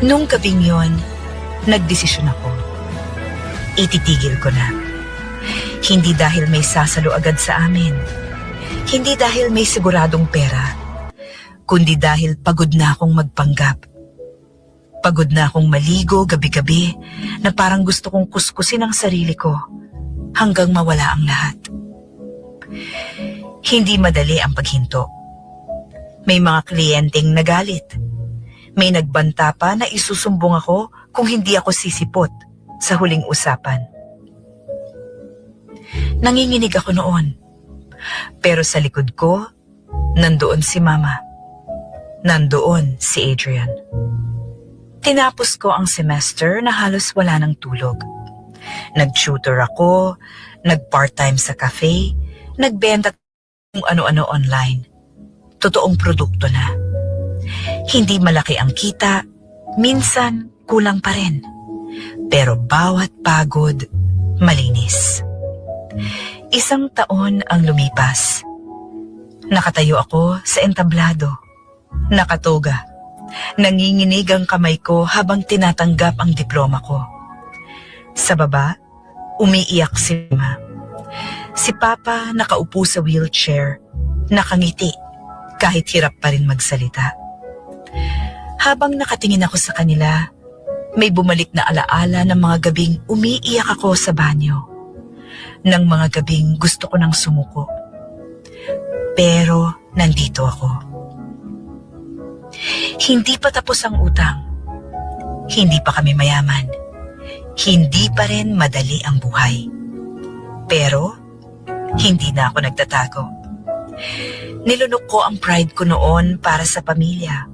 Nung gabing yon, nagdesisyon ako. Ititigil ko na. Hindi dahil may sasalo agad sa amin. Hindi dahil may siguradong pera. Kundi dahil pagod na akong magpanggap. Pagod na akong maligo gabi-gabi na parang gusto kong kuskusin ang sarili ko hanggang mawala ang lahat. Hindi madali ang paghinto. May mga kliyenteng nagalit. May nagbanta pa na isusumbong ako kung hindi ako sisipot sa huling usapan. Nanginginig ako noon. Pero sa likod ko, nandoon si Mama. Nandoon si Adrian. Tinapos ko ang semester na halos wala ng tulog. Nag-tutor ako, nag-part-time sa cafe, nagbenta kung ano-ano online. Totoong produkto na. Hindi malaki ang kita, minsan kulang pa rin. Pero bawat pagod, malinis. 1 taon ang lumipas. Nakatayo ako sa entablado. Nakatoga. Nanginginig ang kamay ko habang tinatanggap ang diploma ko. Sa baba, umiiyak si Mama. Si Papa nakaupo sa wheelchair, nakangiti kahit hirap pa rin magsalita. Habang nakatingin ako sa kanila, may bumalik na alaala ng mga gabing umiiyak ako sa banyo. Ng mga gabing gusto ko nang sumuko. Pero nandito ako. Hindi pa tapos ang utang. Hindi pa kami mayaman. Hindi pa rin madali ang buhay. Pero hindi na ako nagtatago. Nilunok ko ang pride ko noon para sa pamilya.